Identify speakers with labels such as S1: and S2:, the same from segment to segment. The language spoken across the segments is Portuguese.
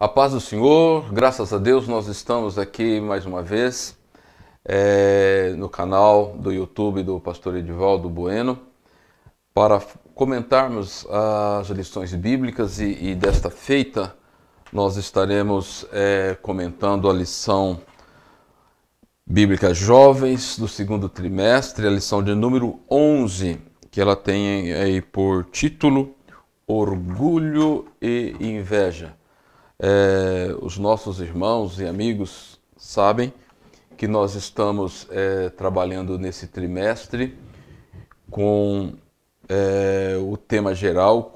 S1: A paz do Senhor, graças a Deus nós estamos aqui mais uma vez no canal do YouTube do Pastor Edivaldo Bueno para comentarmos as lições bíblicas e desta feita nós estaremos comentando a lição bíblica Jovens do segundo trimestre, a lição de número 11, que ela tem aí por título Orgulho e Inveja. Os nossos irmãos e amigos sabem que nós estamos trabalhando nesse trimestre com o tema geral,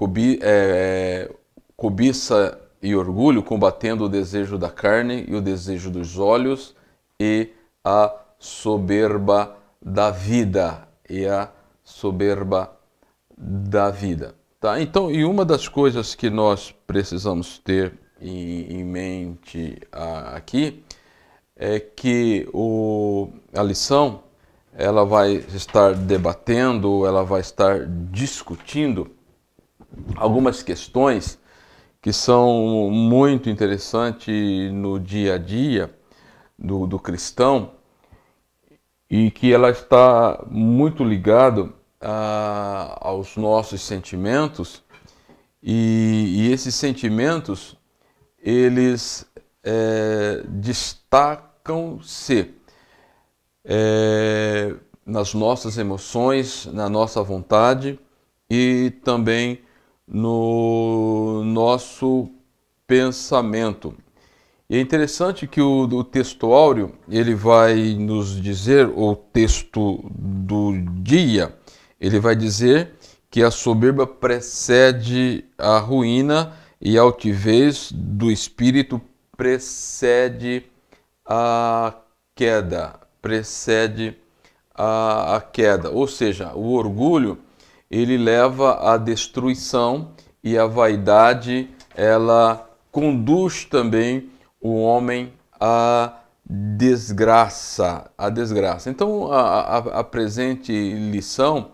S1: cobiça e orgulho, combatendo o desejo da carne e o desejo dos olhos e a soberba da vida. Tá? Então, e uma das coisas que nós precisamos ter em mente aqui é que a lição ela vai estar debatendo, ela vai estar discutindo algumas questões que são muito interessantes no dia a dia do cristão e que ela está muito ligado aos nossos sentimentos e esses sentimentos eles destacam-se nas nossas emoções, na nossa vontade e também no nosso pensamento. E é interessante que o texto áureo, ele vai nos dizer, o texto do dia, ele vai dizer que a soberba precede a ruína e a altivez do espírito precede a queda, Ou seja, o orgulho, ele leva à destruição e a vaidade, ela conduz também o homem à desgraça. Então, a presente lição,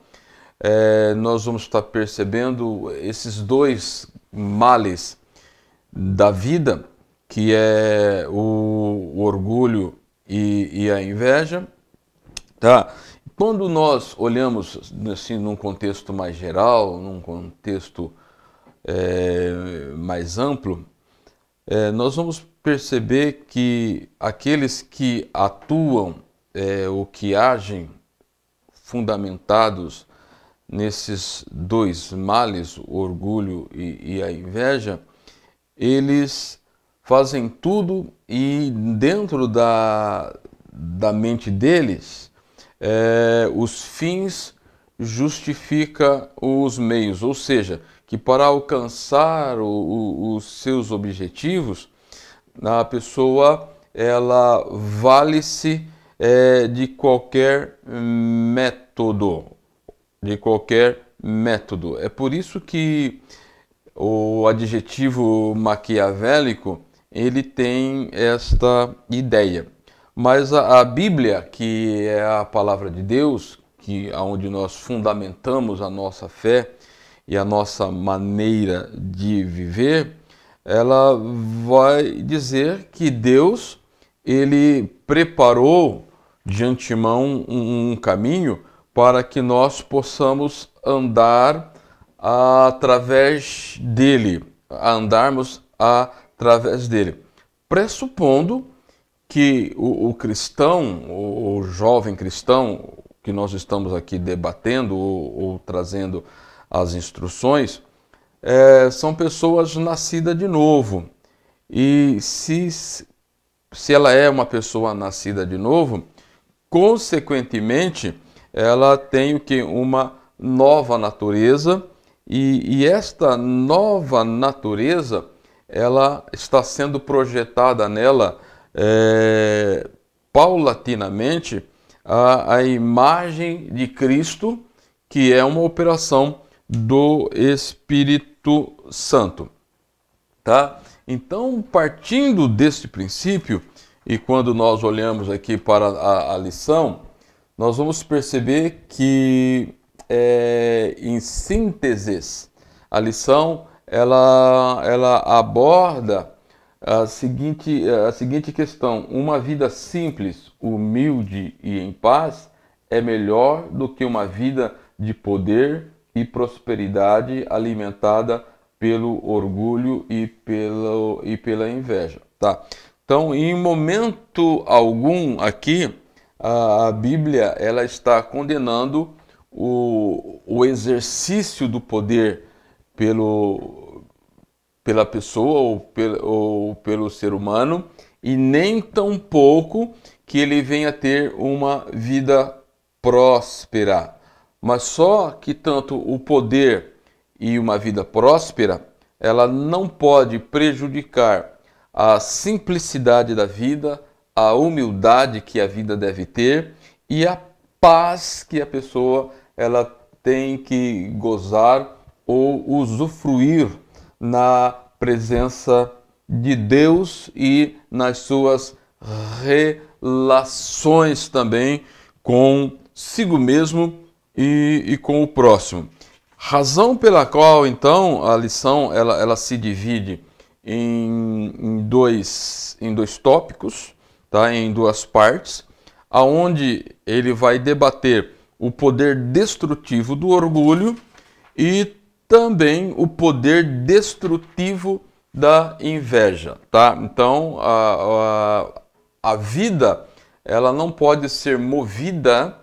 S1: nós vamos estar percebendo esses dois males da vida, que é o orgulho e a inveja. Tá? Quando nós olhamos assim, num contexto mais geral, num contexto mais amplo, nós vamos perceber que aqueles que atuam ou que agem fundamentados nesses dois males, o orgulho e a inveja, eles fazem tudo e dentro da mente deles, os fins justificam os meios, ou seja, que para alcançar os seus objetivos, a pessoa ela vale-se de qualquer método. É por isso que o adjetivo maquiavélico ele tem esta ideia. Mas a Bíblia, que é a palavra de Deus, onde nós fundamentamos a nossa fé e a nossa maneira de viver, ela vai dizer que Deus ele preparou de antemão um caminho para que nós possamos andarmos através dele, pressupondo que o cristão, o jovem cristão, que nós estamos aqui debatendo ou trazendo as instruções, são pessoas nascidas de novo. E se ela é uma pessoa nascida de novo, consequentemente, ela tem o que? Uma nova natureza, e esta nova natureza, ela está sendo projetada nela paulatinamente a imagem de Cristo, que é uma operação do Espírito Santo. Tá? Então, partindo deste princípio, e quando nós olhamos aqui para a lição, nós vamos perceber que, em síntese, a lição ela aborda a seguinte questão: uma vida simples, humilde e em paz é melhor do que uma vida de poder e prosperidade alimentada pelo orgulho e pela inveja, tá? Então, em momento algum aqui, a Bíblia ela está condenando o exercício do poder pela pessoa ou pelo ser humano, e nem tampouco que ele venha ter uma vida próspera, mas só que tanto o poder e uma vida próspera, ela não pode prejudicar a simplicidade da vida, a humildade que a vida deve ter e a paz que a pessoa ela tem que gozar ou usufruir na presença de Deus e nas suas relações também consigo mesmo e com o próximo. Razão pela qual, então, a lição ela se divide em dois tópicos, tá? Em duas partes, aonde ele vai debater o poder destrutivo do orgulho e também o poder destrutivo da inveja, tá? Então, a vida ela não pode ser movida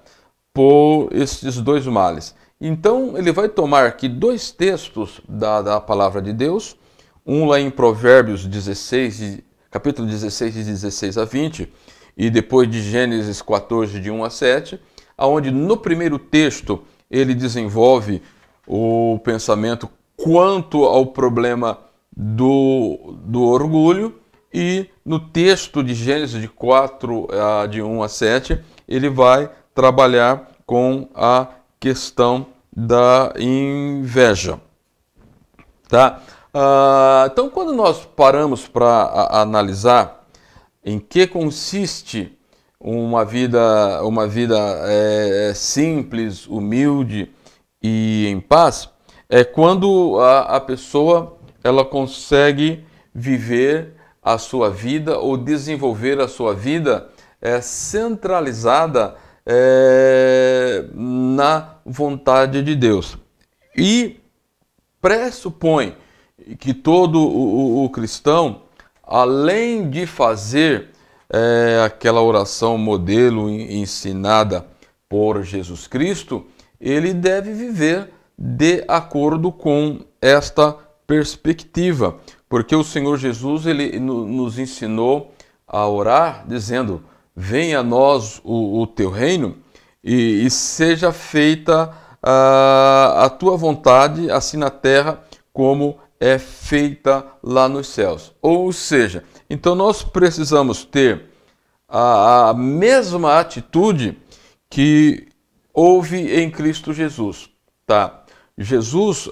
S1: por esses dois males. Então, ele vai tomar aqui dois textos da palavra de Deus, um lá em Provérbios 16, capítulo 16, de 16 a 20, e depois de Gênesis 14, de 1 a 7, onde no primeiro texto ele desenvolve o pensamento quanto ao problema do orgulho, e no texto de Gênesis de 4, de 1 a 7, ele vai trabalhar com a questão da inveja, tá? Então, quando nós paramos para analisar em que consiste uma vida simples, humilde e em paz, é quando a pessoa ela consegue viver a sua vida ou desenvolver a sua vida centralizada na vontade de Deus. E pressupõe que todo o cristão, além de fazer aquela oração modelo ensinada por Jesus Cristo, ele deve viver de acordo com esta perspectiva, porque o Senhor Jesus ele nos ensinou a orar dizendo: venha a nós o teu reino e seja feita a tua vontade, assim na terra como é feita lá nos céus. Ou seja, então nós precisamos ter a mesma atitude que houve em Cristo Jesus, tá? Jesus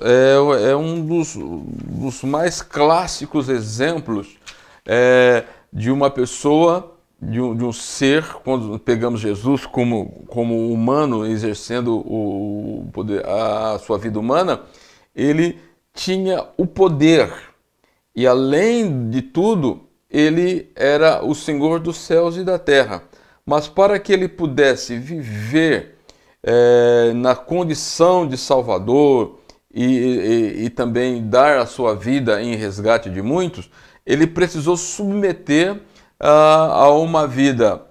S1: é um dos mais clássicos exemplos de uma pessoa, de um ser, quando pegamos Jesus como humano, exercendo o poder, a sua vida humana, ele tinha o poder e, além de tudo, ele era o Senhor dos céus e da terra. Mas para que ele pudesse viver na condição de Salvador e também dar a sua vida em resgate de muitos, ele precisou submeter a uma vida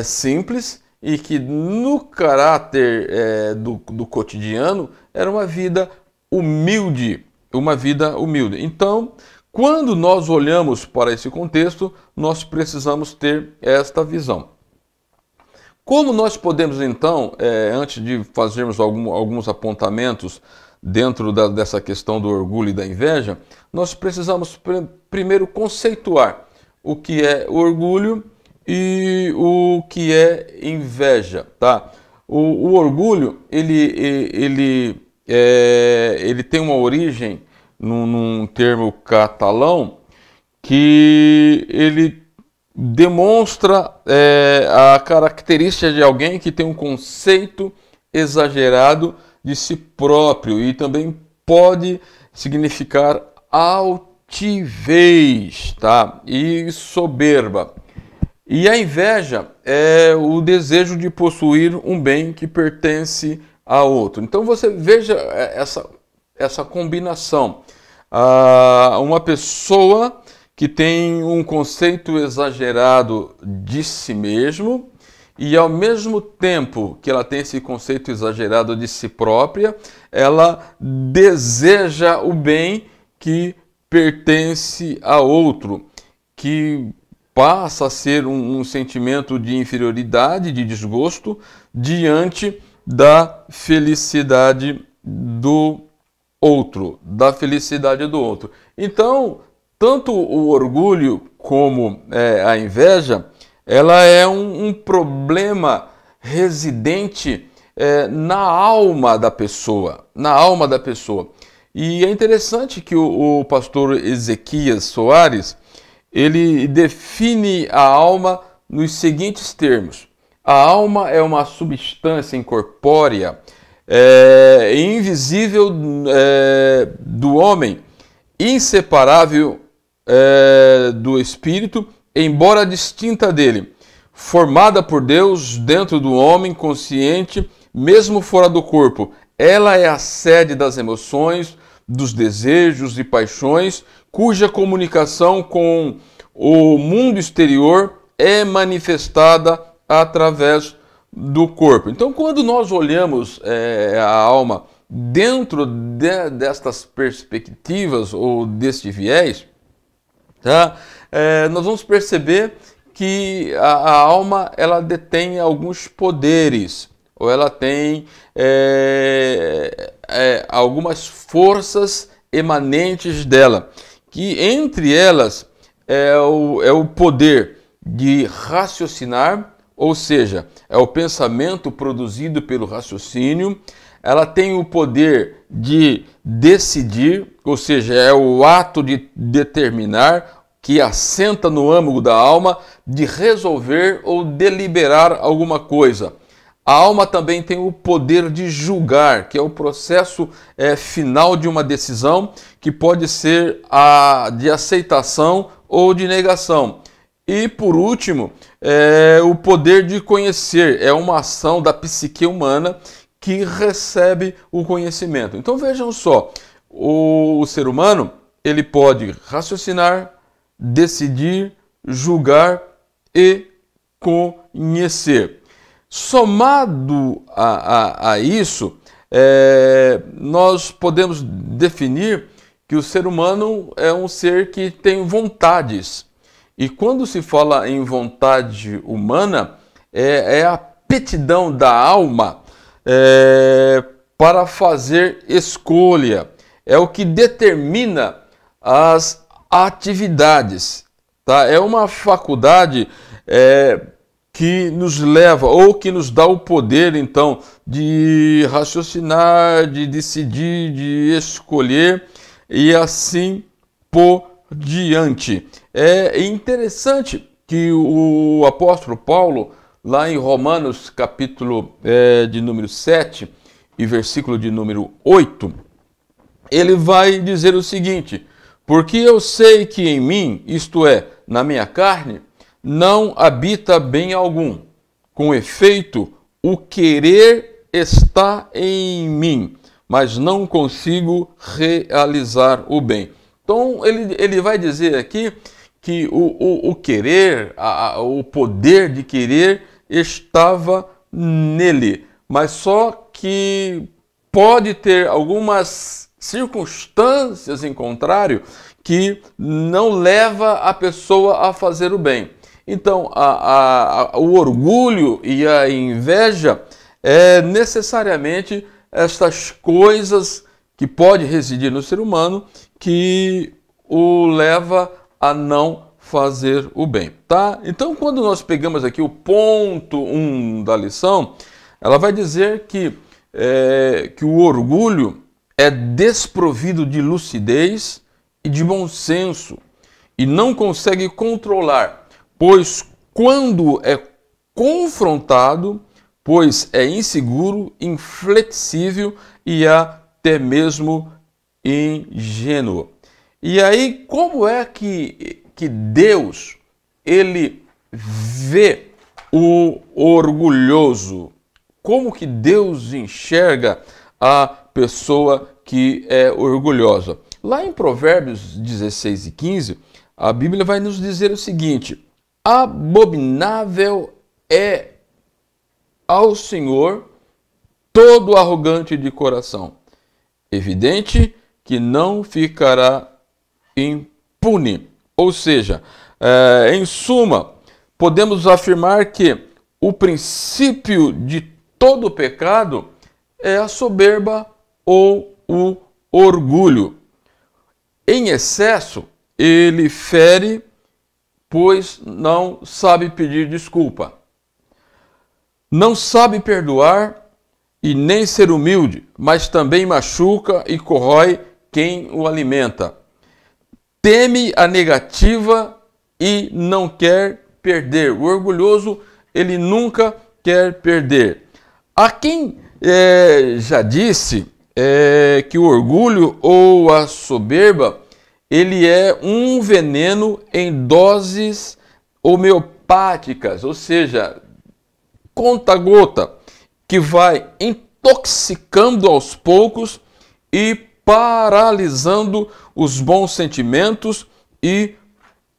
S1: simples e que no caráter do cotidiano era uma vida humilde, Então, quando nós olhamos para esse contexto, nós precisamos ter esta visão. Como nós podemos, então, antes de fazermos alguns apontamentos dentro dessa questão do orgulho e da inveja, nós precisamos primeiro conceituar o que é orgulho e o que é inveja, tá? O orgulho, ele tem uma origem num termo catalão que ele demonstra a característica de alguém que tem um conceito exagerado de si próprio e também pode significar altivez, tá? E soberba. E a inveja é o desejo de possuir um bem que pertence a outro. Então você veja essa combinação. Uma pessoa que tem um conceito exagerado de si mesmo e ao mesmo tempo que ela tem esse conceito exagerado de si própria, ela deseja o bem que pertence a outro, que passa a ser um sentimento de inferioridade, de desgosto, diante da felicidade do outro, Então, tanto o orgulho como a inveja, ela é um problema residente na alma da pessoa, E é interessante que o pastor Ezequias Soares, ele define a alma nos seguintes termos. A alma é uma substância incorpórea, invisível do homem, inseparável do espírito, embora distinta dele, formada por Deus dentro do homem, consciente, mesmo fora do corpo. Ela é a sede das emoções, dos desejos e paixões, cuja comunicação com o mundo exterior é manifestada através do corpo. Então, quando nós olhamos a alma dentro destas perspectivas ou deste viés, tá? Nós vamos perceber que a alma ela detém alguns poderes, ou ela tem algumas forças emanentes dela, que entre elas é o poder de raciocinar, ou seja, é o pensamento produzido pelo raciocínio. Ela tem o poder de decidir, ou seja, é o ato de determinar, que assenta no âmago da alma, de resolver ou deliberar alguma coisa. A alma também tem o poder de julgar, que é o processo final de uma decisão, que pode ser de aceitação ou de negação. E, por último, o poder de conhecer, é uma ação da psique humana que recebe o conhecimento. Então vejam só, o ser humano ele pode raciocinar, decidir, julgar e conhecer. Somado a isso, nós podemos definir que o ser humano é um ser que tem vontades. E quando se fala em vontade humana, é a aptidão da alma para fazer escolha. É o que determina as atividades. Tá? É uma faculdade que nos leva, ou que nos dá o poder, então, de raciocinar, de decidir, de escolher e assim por diante. É interessante que o apóstolo Paulo, lá em Romanos, capítulo de número 7 e versículo de número 8, ele vai dizer o seguinte: porque eu sei que em mim, isto é, na minha carne, não habita bem algum. Com efeito, o querer está em mim, mas não consigo realizar o bem. Então, ele vai dizer aqui que o querer, o poder de querer estava nele, mas só que pode ter algumas circunstâncias em contrário que não leva a pessoa a fazer o bem. Então, o orgulho e a inveja é necessariamente estas coisas que pode residir no ser humano que o leva a não fazer o bem, tá? Então, quando nós pegamos aqui o ponto 1 da lição, ela vai dizer que o orgulho é desprovido de lucidez e de bom senso e não consegue controlar, pois quando é confrontado, pois é inseguro, inflexível e até mesmo ingênuo. E aí, como é que Deus, ele vê o orgulhoso? Como que Deus enxerga a pessoa que é orgulhosa? Lá em Provérbios 16 e 15, a Bíblia vai nos dizer o seguinte: abominável é ao Senhor todo arrogante de coração. Evidente que não ficará impune. Ou seja, em suma, podemos afirmar que o princípio de todo pecado é a soberba ou o orgulho. Em excesso, ele fere, pois não sabe pedir desculpa. Não sabe perdoar e nem ser humilde, mas também machuca e corrói quem o alimenta. Teme a negativa e não quer perder. O orgulhoso, ele nunca quer perder. Há quem já disse que o orgulho ou a soberba, ele é um veneno em doses homeopáticas, ou seja, conta-gota, que vai intoxicando aos poucos e paralisando os bons sentimentos e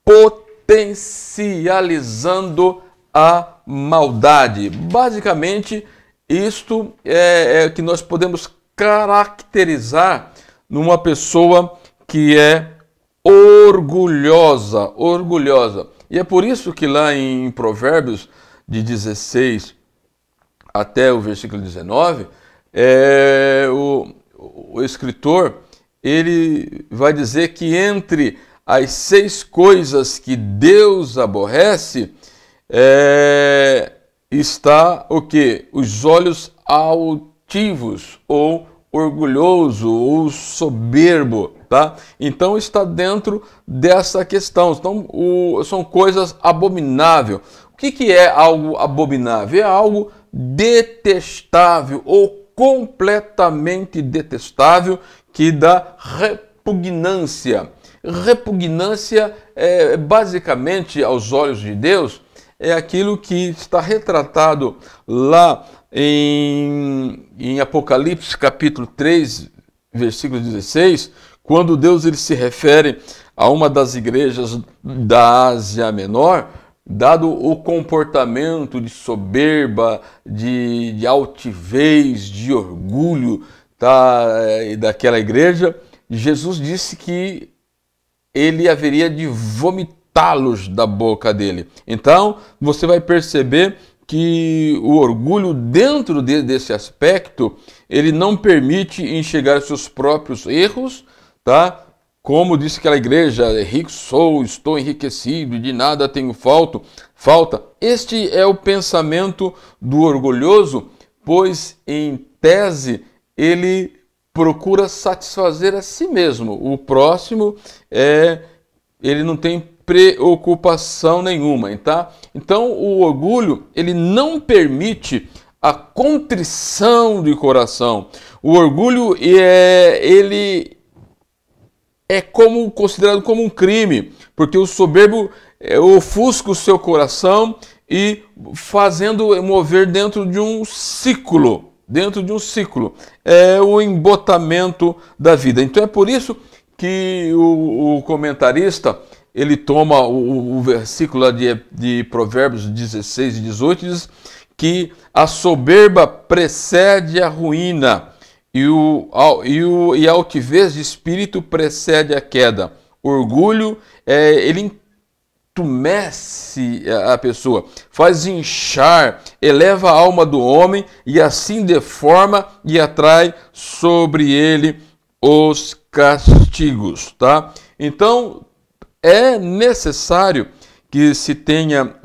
S1: potencializando a maldade. Basicamente, isto é que nós podemos caracterizar numa pessoa que é orgulhosa. E é por isso que lá em Provérbios de 16 até o versículo 19, o escritor, ele vai dizer que entre as 6 coisas que Deus aborrece, está o quê? Os olhos altivos, ou orgulhoso, ou soberbo, tá? Então está dentro dessa questão. Então, são coisas abomináveis. O que é algo abominável? É algo detestável ou completamente detestável, que dá repugnância. Repugnância basicamente, aos olhos de Deus, é aquilo que está retratado lá em Apocalipse capítulo 3, versículo 16, quando Deus ele se refere a uma das igrejas da Ásia Menor, dado o comportamento de soberba, de altivez, de orgulho, tá, daquela igreja, Jesus disse que ele haveria de vomitá-los da boca dele. Então, você vai perceber que o orgulho, dentro desse aspecto, ele não permite enxergar seus próprios erros, tá? Como disse aquela igreja, rico sou, estou enriquecido, de nada tenho falta. Este é o pensamento do orgulhoso, pois, em tese, ele procura satisfazer a si mesmo. O próximo, ele não tem preocupação nenhuma, tá? Então, o orgulho, ele não permite a contrição de coração. O orgulho, ele é considerado como um crime, porque o soberbo ofusca o seu coração e fazendo mover dentro de um ciclo. É o embotamento da vida. Então é por isso que o comentarista, ele toma o versículo de Provérbios 16 e 18, diz que a soberba precede a ruína, e a altivez de espírito precede a queda. Orgulho, ele entumece a pessoa, faz inchar, eleva a alma do homem e assim deforma e atrai sobre ele os castigos, tá? Então, é necessário que se tenha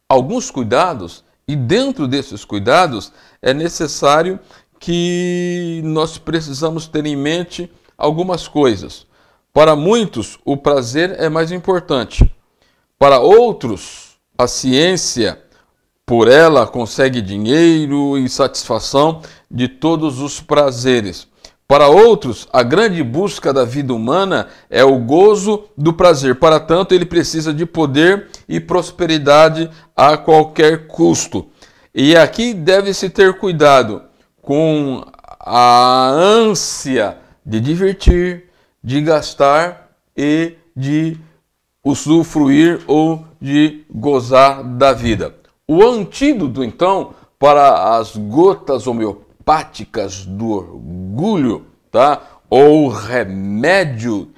S1: alguns cuidados, e dentro desses cuidados é necessário que nós precisamos ter em mente algumas coisas. Para muitos, o prazer é mais importante. Para outros, a ciência, por ela, consegue dinheiro e satisfação de todos os prazeres. Para outros, a grande busca da vida humana é o gozo do prazer. Para tanto, ele precisa de poder e prosperidade a qualquer custo. E aqui deve-se ter cuidado com a ânsia de divertir, de gastar e de usufruir ou de gozar da vida. O antídoto, então, para as gotas homeopáticas do orgulho, tá? Ou remédio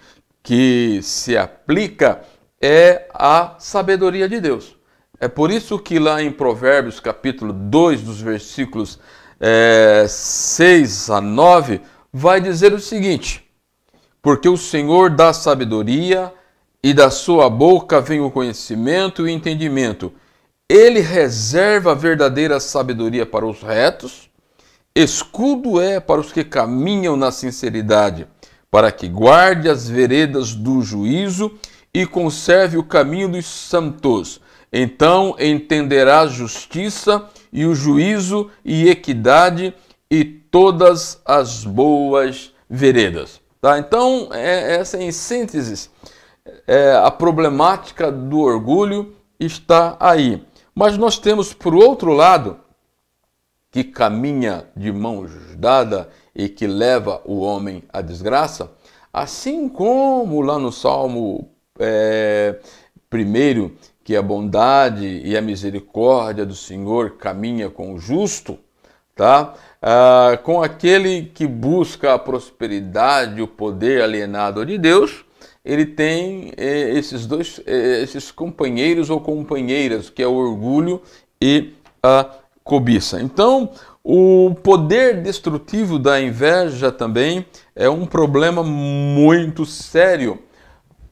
S1: que se aplica é a sabedoria de Deus. É por isso que lá em Provérbios, capítulo 2, dos versículos 6 a 9, vai dizer o seguinte: porque o Senhor dá sabedoria, e da sua boca vem o conhecimento e o entendimento. Ele reserva a verdadeira sabedoria para os retos, escudo é para os que caminham na sinceridade, para que guarde as veredas do juízo e conserve o caminho dos santos. Então entenderás justiça e o juízo e equidade e todas as boas veredas. Tá? Então, essa em síntese, a problemática do orgulho está aí. Mas nós temos, por outro lado, que caminha de mãos dadas e que leva o homem à desgraça, assim como lá no Salmo 1, que a bondade e a misericórdia do Senhor caminha com o justo, tá? Com aquele que busca a prosperidade, o poder alienado de Deus, ele tem esses companheiros ou companheiras, que é o orgulho e a cobiça. Então, o poder destrutivo da inveja também é um problema muito sério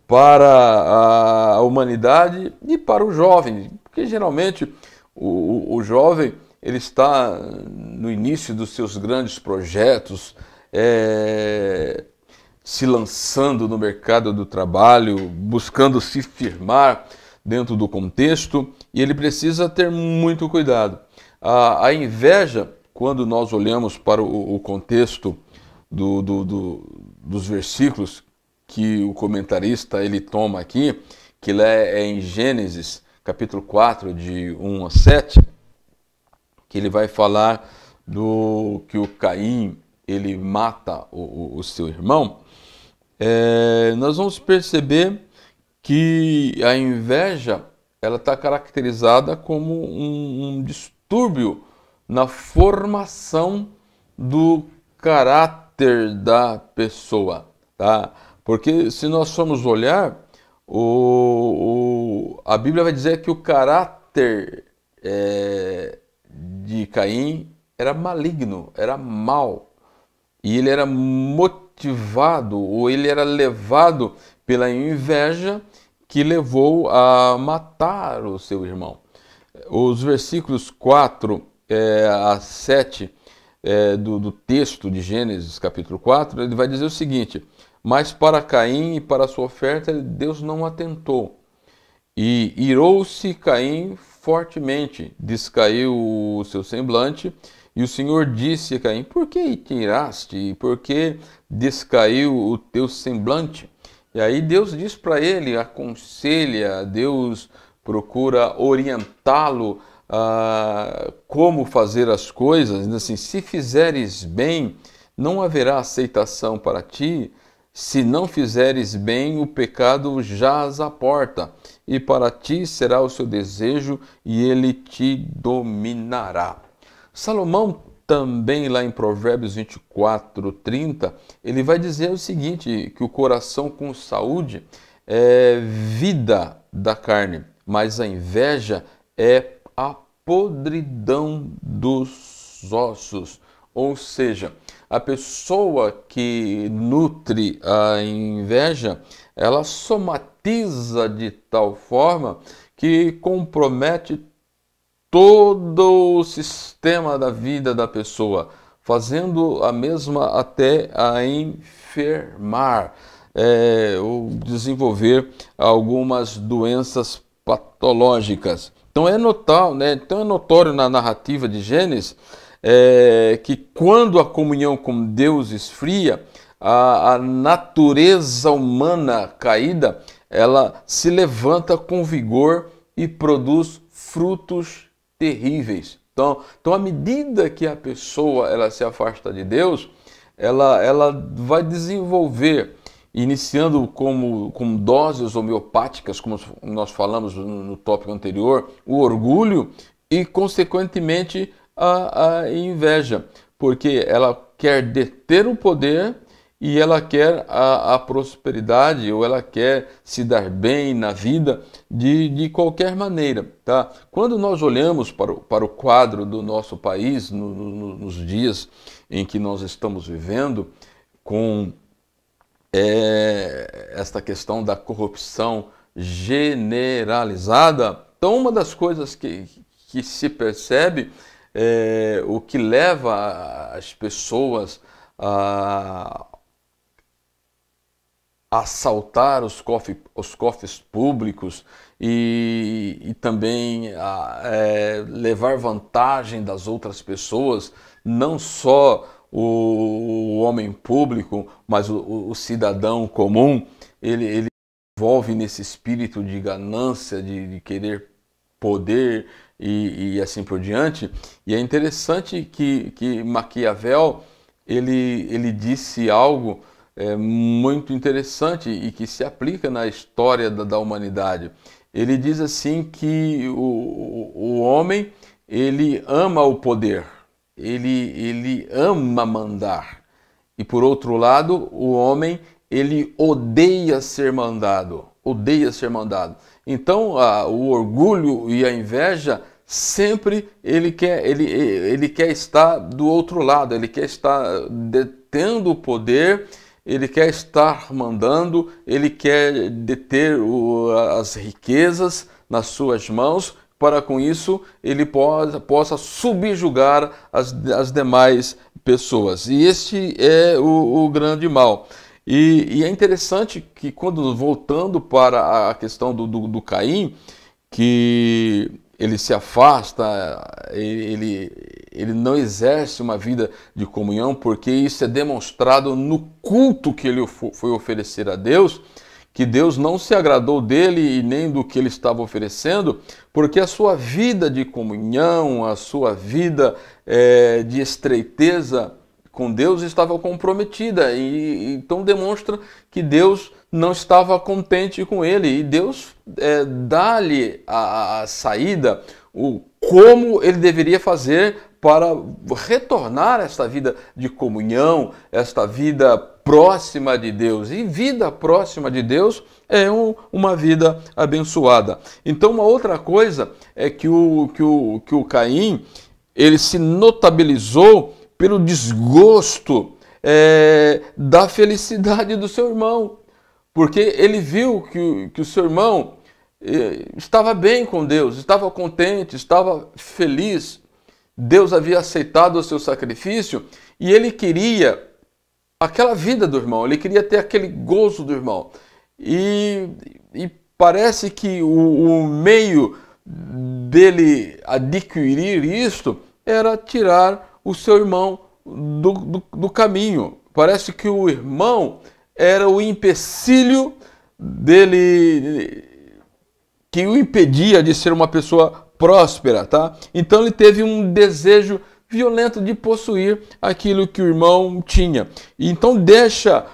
S1: para a humanidade e para o jovem, porque geralmente o jovem ele está no início dos seus grandes projetos, se lançando no mercado do trabalho, buscando se firmar dentro do contexto, e ele precisa ter muito cuidado. A inveja, quando nós olhamos para o contexto dos versículos que o comentarista ele toma aqui, que é em Gênesis, capítulo 4, de 1 a 7, que ele vai falar do que o Caim ele mata o seu irmão. Nós vamos perceber que a inveja ela está caracterizada como um distúrbio na formação do caráter da pessoa, tá? Porque se nós formos olhar, a Bíblia vai dizer que o caráter de Caim era maligno, era mau, e ele era motivado, ou ele era levado pela inveja que levou a matar o seu irmão. Os versículos 4 a 7 do texto de Gênesis, capítulo 4, ele vai dizer o seguinte: mas para Caim e para a sua oferta Deus não atentou, e irou-se Caim fortemente, descaiu o seu semblante, e o Senhor disse a Caim: por que te iraste? Por que descaiu o teu semblante? E aí Deus diz para ele, aconselha, Deus procura orientá-lo a como fazer as coisas. Assim, se fizeres bem, não haverá aceitação para ti. Se não fizeres bem, o pecado jaz à porta, e para ti será o seu desejo, e ele te dominará. Salomão também, lá em Provérbios 24, 30, ele vai dizer o seguinte, que o coração com saúde é vida da carne, mas a inveja é a podridão dos ossos. Ou seja, a pessoa que nutre a inveja, ela somatiza de tal forma que compromete todo o sistema da vida da pessoa, fazendo a mesma até a enfermar, ou desenvolver algumas doenças patológicas. Então é notório na narrativa de Gênesis que quando a comunhão com Deus esfria, a natureza humana caída, ela se levanta com vigor e produz frutos terríveis. Então, à medida que a pessoa ela se afasta de Deus, ela vai desenvolver, iniciando como doses homeopáticas, como nós falamos no tópico anterior, o orgulho e, consequentemente, a inveja, porque ela quer deter o poder e ela quer a prosperidade, ou ela quer se dar bem na vida de qualquer maneira. Tá? Quando nós olhamos para o quadro do nosso país, nos dias em que nós estamos vivendo, com esta questão da corrupção generalizada, então uma das coisas que se percebe o que leva as pessoas a assaltar os cofres públicos e também levar vantagem das outras pessoas, não só o homem público, mas o cidadão comum, ele envolve nesse espírito de ganância, de querer poder e assim por diante. E é interessante que Maquiavel ele disse algo muito interessante e que se aplica na história da humanidade. Ele diz assim que o homem ele ama o poder, ele ama mandar, e por outro lado o homem ele odeia ser mandado, Então o orgulho e a inveja sempre ele quer estar do outro lado, ele quer estar detendo o poder, ele quer estar mandando, ele quer deter as riquezas nas suas mãos, para com isso ele possa subjugar as demais pessoas. E este é o grande mal. E é interessante que, quando voltando para a questão do Caim, que ele se afasta, ele não exerce uma vida de comunhão, porque isso é demonstrado no culto que ele foi oferecer a Deus, que Deus não se agradou dele e nem do que ele estava oferecendo, porque a sua vida de comunhão, a sua vida de estreiteza com Deus estava comprometida, e então demonstra que Deus não estava contente com ele, e Deus dá-lhe a saída, como ele deveria fazer para retornar a esta vida de comunhão, esta vida próxima de Deus. E vida próxima de Deus é uma vida abençoada. Então, uma outra coisa é que o Caim ele se notabilizou pelo desgosto da felicidade do seu irmão, porque ele viu que o seu irmão estava bem com Deus, estava contente, estava feliz. Deus havia aceitado o seu sacrifício e ele queria aquela vida do irmão, ele queria ter aquele gozo do irmão. E parece que o meio dele adquirir isto era tirar o seu irmão do caminho. Parece que o irmão era o empecilho dele, que o impedia de ser uma pessoa próspera, tá? Então ele teve um desejo violento de possuir aquilo que o irmão tinha. E então deixa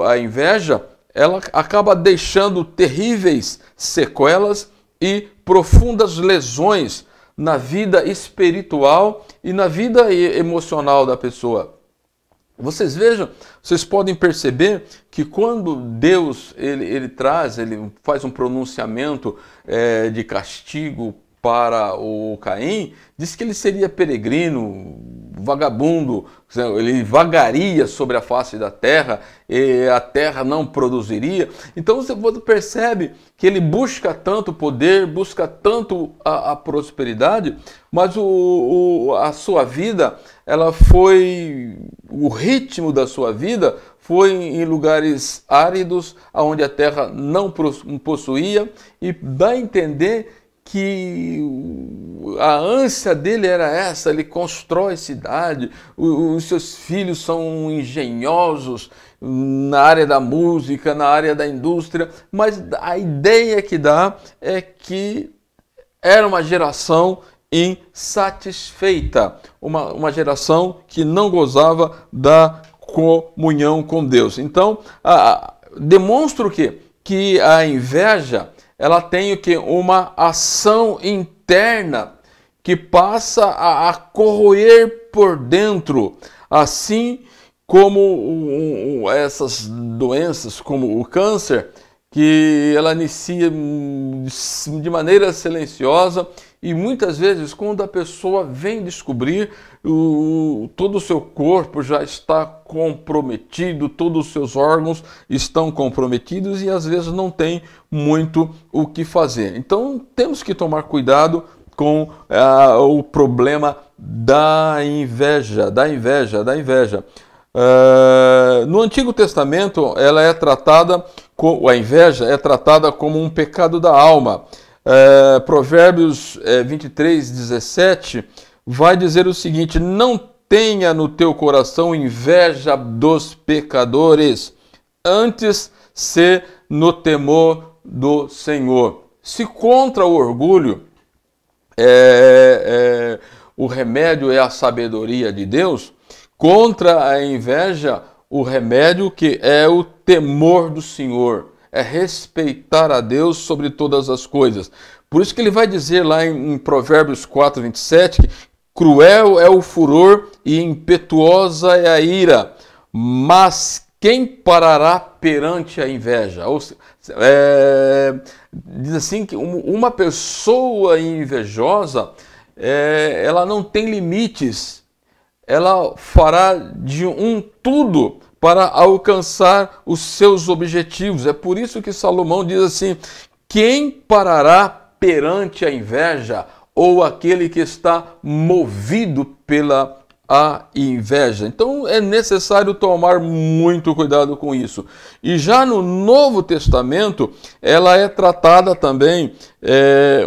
S1: a inveja, ela acaba deixando terríveis sequelas e profundas lesões na vida espiritual e na vida emocional da pessoa. Vocês vejam, vocês podem perceber que quando Deus ele faz um pronunciamento de castigo para o Caim, diz que ele seria peregrino, vagabundo, ele vagaria sobre a face da terra e a terra não produziria. Então você percebe que ele busca tanto poder, busca tanto a prosperidade, mas a sua vida, o ritmo da sua vida foi em lugares áridos, onde a terra não possuía, e dá a entender que a ânsia dele era essa, ele constrói cidade, os seus filhos são engenhosos na área da música, na área da indústria, mas a ideia que dá é que era uma geração insatisfeita, uma geração que não gozava da comunhão com Deus. Então, demonstra o quê? Que a inveja, ela tem o quê? Uma ação interna que passa a corroer por dentro, assim como essas doenças, como o câncer, que ela inicia de maneira silenciosa e muitas vezes quando a pessoa vem descobrir, todo o seu corpo já está comprometido, todos os seus órgãos estão comprometidos e às vezes não tem muito o que fazer. Então temos que tomar cuidado com o problema da inveja. No Antigo Testamento, ela é tratada, a inveja é tratada como um pecado da alma. Provérbios 23:17 vai dizer o seguinte: não tenha no teu coração inveja dos pecadores, antes se no temor do Senhor. Se contra o orgulho o remédio é a sabedoria de Deus, contra a inveja o remédio que é o temor do Senhor, é respeitar a Deus sobre todas as coisas. Por isso que ele vai dizer lá em Provérbios 4:27 que cruel é o furor e impetuosa é a ira, mas quem parará perante a inveja? Diz assim que uma pessoa invejosa, ela não tem limites, ela fará de tudo para alcançar os seus objetivos. É por isso que Salomão diz assim: quem parará perante a inveja, ou aquele que está movido pela inveja? Então é necessário tomar muito cuidado com isso. E já no Novo Testamento, ela é tratada também,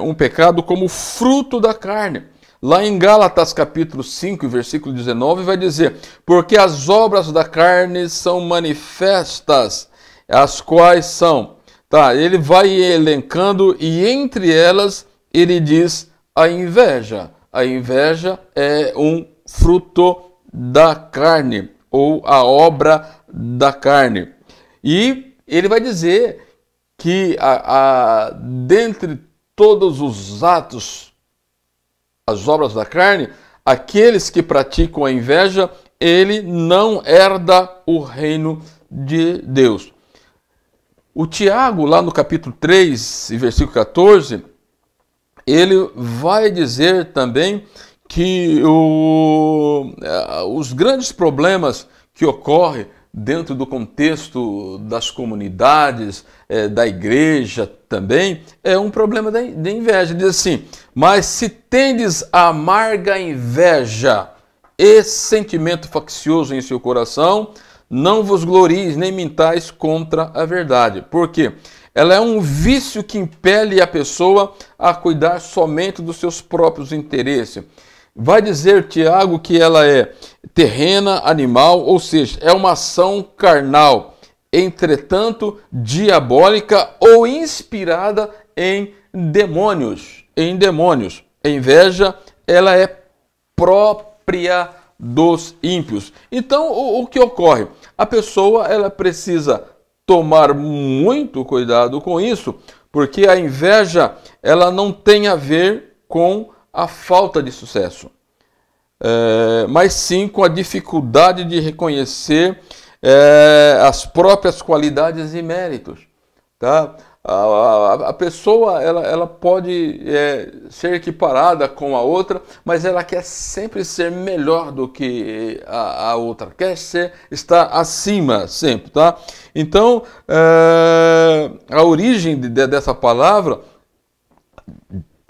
S1: um pecado como fruto da carne. Lá em Gálatas capítulo 5, versículo 19, vai dizer: porque as obras da carne são manifestas, as quais são... ele vai elencando e entre elas ele diz a inveja. A inveja é um fruto da carne, ou a obra da carne. E ele vai dizer que dentre todos os atos, as obras da carne, aqueles que praticam a inveja, ele não herda o reino de Deus. O Tiago, lá no capítulo 3, versículo 14, ele vai dizer também que os grandes problemas que ocorrem dentro do contexto das comunidades, da igreja também, é um problema de inveja. Diz assim: mas se tendes amarga inveja e sentimento faccioso em seu coração, não vos glorieis nem mintais contra a verdade. Por quê? Ela é um vício que impele a pessoa a cuidar somente dos seus próprios interesses. Vai dizer Tiago que ela é terrena, animal, ou seja, é uma ação carnal, entretanto diabólica ou inspirada em demônios. A inveja, ela é própria dos ímpios. Então, o que ocorre? A pessoa, ela precisa tomar muito cuidado com isso, porque a inveja, ela não tem a ver com a falta de sucesso, mas sim com a dificuldade de reconhecer as próprias qualidades e méritos. Tá? A pessoa, ela pode ser equiparada com a outra, mas ela quer sempre ser melhor do que a outra, quer estar acima sempre. Tá? Então, a origem dessa palavra,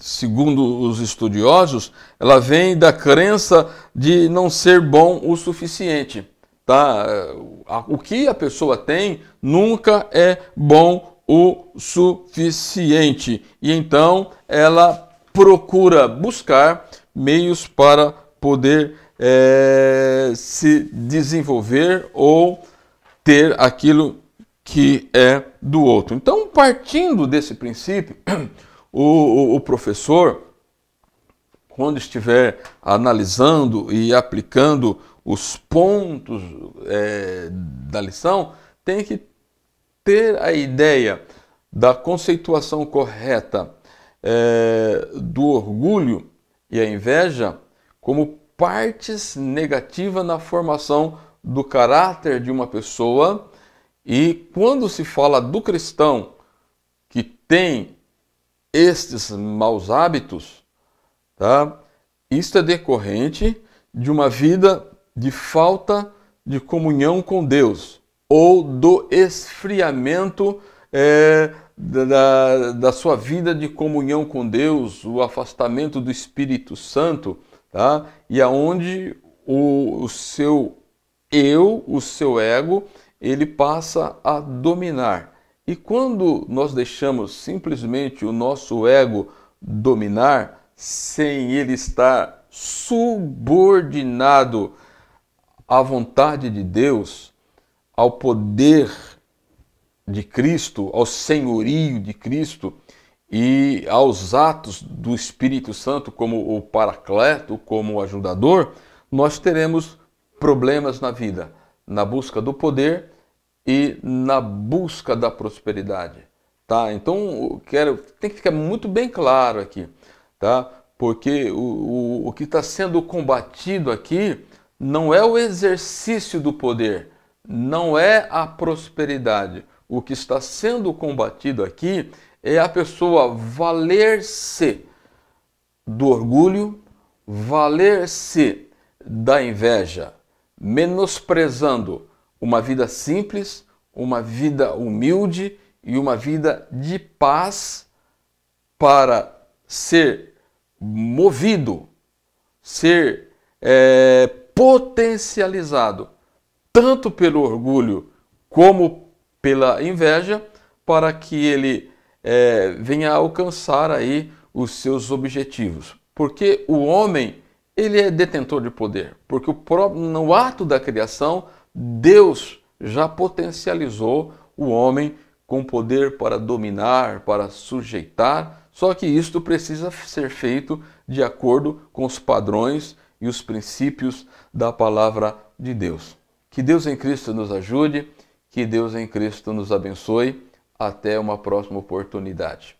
S1: segundo os estudiosos, ela vem da crença de não ser bom o suficiente. Tá? O que a pessoa tem nunca é bom o suficiente. E então ela procura buscar meios para poder se desenvolver ou ter aquilo que é do outro. Então, partindo desse princípio, o professor, quando estiver analisando e aplicando os pontos da lição, tem que ter a ideia da conceituação correta do orgulho e a inveja como partes negativas na formação do caráter de uma pessoa. E quando se fala do cristão que tem estes maus hábitos, tá? Isto é decorrente de uma vida de falta de comunhão com Deus, ou do esfriamento da sua vida de comunhão com Deus, o afastamento do Espírito Santo, tá? E aonde o seu eu, o seu ego, ele passa a dominar. E quando nós deixamos simplesmente o nosso ego dominar, sem ele estar subordinado à vontade de Deus, ao poder de Cristo, ao senhorio de Cristo e aos atos do Espírito Santo como o Paracleto, como o ajudador, nós teremos problemas na vida, na busca do poder e na busca da prosperidade, tá? Então, tem que ficar muito bem claro aqui, tá? Porque o que está sendo combatido aqui não é o exercício do poder, não é a prosperidade. O que está sendo combatido aqui é a pessoa valer-se do orgulho, valer-se da inveja, menosprezando uma vida simples, uma vida humilde e uma vida de paz para ser movido, ser potencializado tanto pelo orgulho como pela inveja, para que ele venha a alcançar aí os seus objetivos. Porque o homem, ele é detentor de poder, porque no ato da criação, Deus já potencializou o homem com poder para dominar, para sujeitar, só que isto precisa ser feito de acordo com os padrões e os princípios da palavra de Deus. Que Deus em Cristo nos ajude, que Deus em Cristo nos abençoe. Até uma próxima oportunidade.